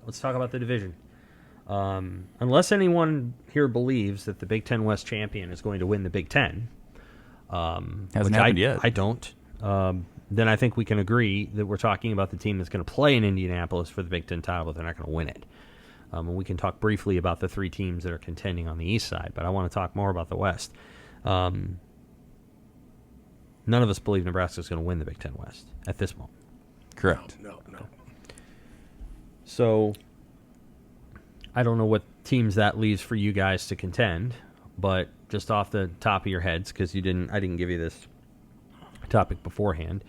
let's talk about the division. Unless anyone here believes that the Big Ten West champion is going to win the Big Ten, Hasn't happened yet. I don't. Then I think we can agree that we're talking about the team that's going to play in Indianapolis for the Big Ten title, but they're not going to win it. And we can talk briefly about the three teams that are contending on the East side, but I want to talk more about the West. None of us believe Nebraska is going to win the Big Ten West at this moment. Correct. No. So I don't know what teams that leaves for you guys to contend, but just off the top of your heads, because I didn't give you this topic beforehand.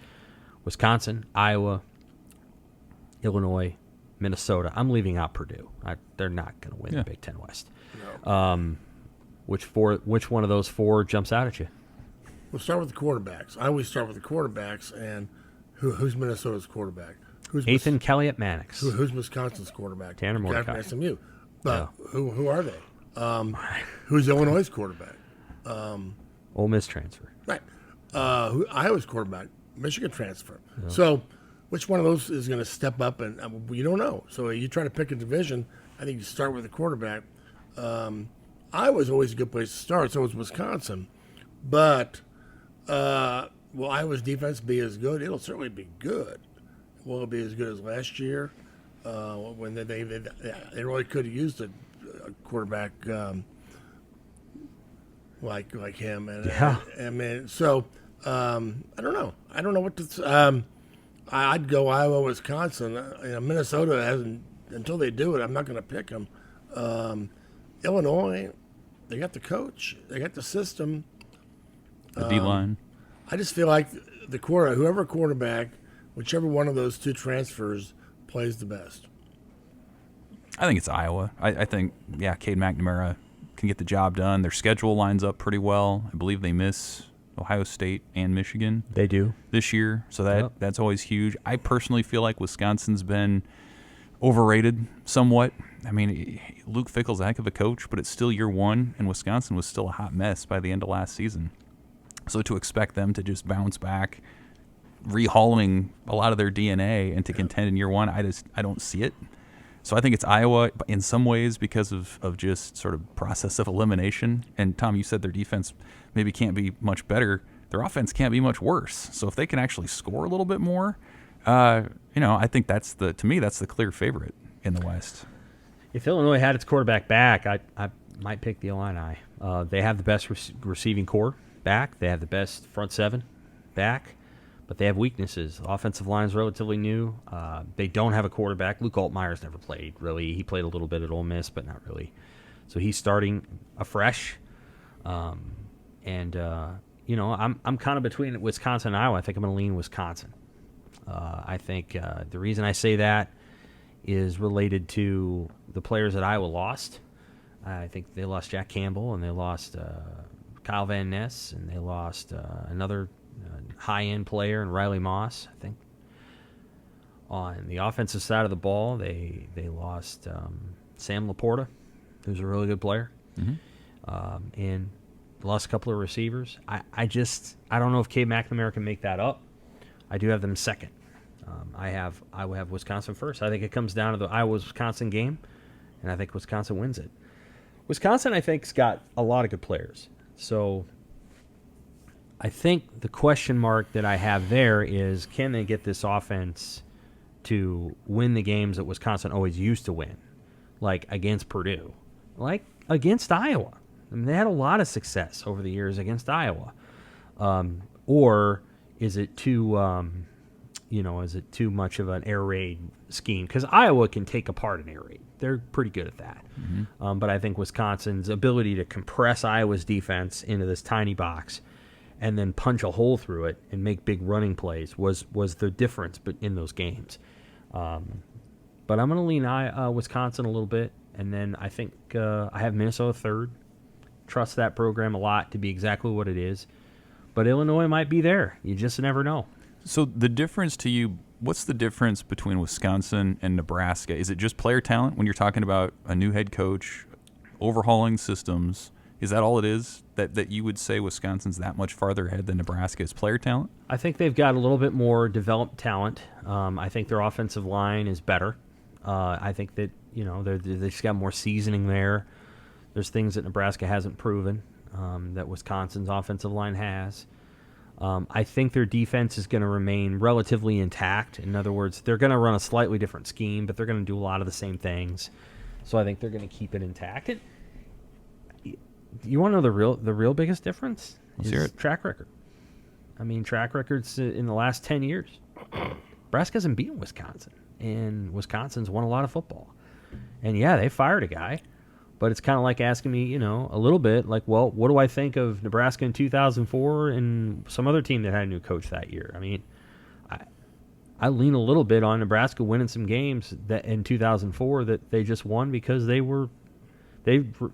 Wisconsin, Iowa, Illinois, Minnesota. I'm leaving out Purdue. They're not going to win the Big Ten West. No. Which one of those four jumps out at you? We'll start with the quarterbacks. I always start with the quarterbacks, and who's Minnesota's quarterback? Who's Ethan Kelly at Mannix. Who's Wisconsin's quarterback? Tanner Mordecai. Got from SMU. But who are they? Who's Illinois' quarterback? Ole Miss transfer. Right. Iowa's quarterback? Michigan transfer. Yeah. So which one of those is going to step up? And you don't know. So you try to pick a division. I think you start with the quarterback. Iowa's always a good place to start. So is Wisconsin. But will Iowa's defense be as good? It'll certainly be good. Will it be as good as last year? When they really could have used a quarterback like him. And I mean, so I don't know. I don't know what to. I'd go Iowa, Wisconsin. Minnesota hasn't until they do it. I'm not going to pick them. Illinois, they got the coach, they got the system, the D-line. I just feel like whoever quarterback, whichever one of those two transfers plays the best. I think it's Iowa. I think, Cade McNamara can get the job done. Their schedule lines up pretty well. I believe they miss Ohio State and Michigan. They do. This year, so that's always huge. I personally feel like Wisconsin's been overrated somewhat. I mean, Luke Fickell's a heck of a coach, but it's still year one, and Wisconsin was still a hot mess by the end of last season. So to expect them to just bounce back, rehauling a lot of their DNA and to contend in year one, I don't see it. So I think it's Iowa in some ways because of just sort of process of elimination. And Tom, you said their defense maybe can't be much better. Their offense can't be much worse. So if they can actually score a little bit more, I think that's the clear favorite in the West. If Illinois had its quarterback back, I might pick the Illini. They have the best receiving core back. They have the best front seven back. But they have weaknesses. The offensive line is relatively new. They don't have a quarterback. Luke Altmaier's never played, really. He played a little bit at Ole Miss, but not really. So he's starting afresh. I'm kind of between Wisconsin and Iowa. I think I'm going to lean Wisconsin. I think the reason I say that is related to the players that Iowa lost. I think they lost Jack Campbell, and they lost Kyle Van Ness, and they lost another high-end player in Riley Moss, I think. On the offensive side of the ball, they lost Sam Laporta, who's a really good player, and lost a couple of receivers. I don't know if Cade McNamara can make that up. I do have them second. I will have Wisconsin first. I think it comes down to the Iowa-Wisconsin game, and I think Wisconsin wins it. Wisconsin, I think, has got a lot of good players. So I think the question mark that I have there is, can they get this offense to win the games that Wisconsin always used to win, like against Purdue, like against Iowa? I mean, they had a lot of success over the years against Iowa. Or is it too, much of an air raid scheme? Because Iowa can take apart an air raid. They're pretty good at that. But I think Wisconsin's ability to compress Iowa's defense into this tiny box and then punch a hole through it and make big running plays was the difference in those games. But I'm going to lean Wisconsin a little bit, and then I think I have Minnesota third. Trust that program a lot to be exactly what it is. But Illinois might be there. You just never know. So the difference to you, what's the difference between Wisconsin and Nebraska? Is it just player talent when you're talking about a new head coach, overhauling systems? Is that all it is, that you would say Wisconsin's that much farther ahead than Nebraska is player talent? I think they've got a little bit more developed talent. I think their offensive line is better. I think that, they just got more seasoning there. There's things that Nebraska hasn't proven that Wisconsin's offensive line has. I think their defense is going to remain relatively intact. In other words, they're going to run a slightly different scheme, but they're going to do a lot of the same things. So I think they're going to keep it intact. You want to know the real biggest difference? Let's hear it. Track record. I mean, track records in the last 10 years. Nebraska hasn't beaten Wisconsin, and Wisconsin's won a lot of football. And, yeah, they fired a guy, but it's kind of like asking me, a little bit, like, well, what do I think of Nebraska in 2004 and some other team that had a new coach that year? I mean, I lean a little bit on Nebraska winning some games that in 2004 that they just won because they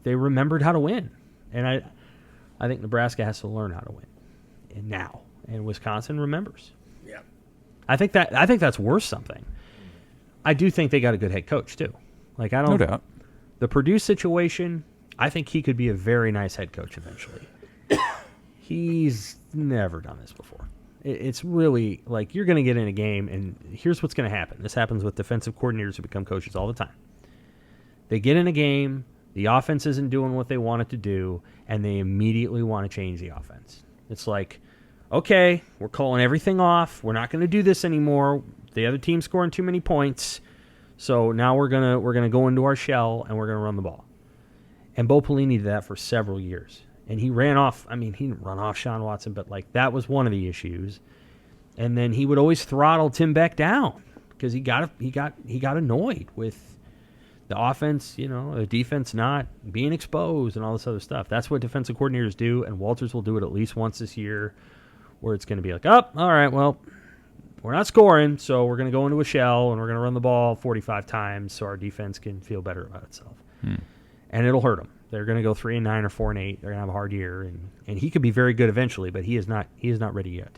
remembered how to win. And I think Nebraska has to learn how to win now. And Wisconsin remembers. Yeah. I think that's worth something. I do think they got a good head coach too. Like No doubt. The Purdue situation, I think he could be a very nice head coach eventually. He's never done this before. It's really like you're going to get in a game, and here's what's going to happen. This happens with defensive coordinators who become coaches all the time. They get in a game, the offense isn't doing what they want it to do, and they immediately want to change the offense. It's like, okay, we're calling everything off. We're not going to do this anymore. The other team's scoring too many points. So now we're gonna go into our shell and we're gonna run the ball. And Bo Pelini did that for several years, and he ran off. I mean, he didn't run off Sean Watson, but like that was one of the issues. And then he would always throttle Tim Beck down because he got annoyed with the offense, the defense not being exposed and all this other stuff. That's what defensive coordinators do, and Walters will do it at least once this year, where it's going to be like, all right, well, we're not scoring, so we're going to go into a shell and we're going to run the ball 45 times so our defense can feel better about itself. And it'll hurt them. They're going to go 3-9 or 4-8. They're going to have a hard year, and he could be very good eventually, but he is not ready yet.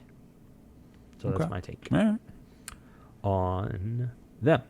So that's my take All right. on them.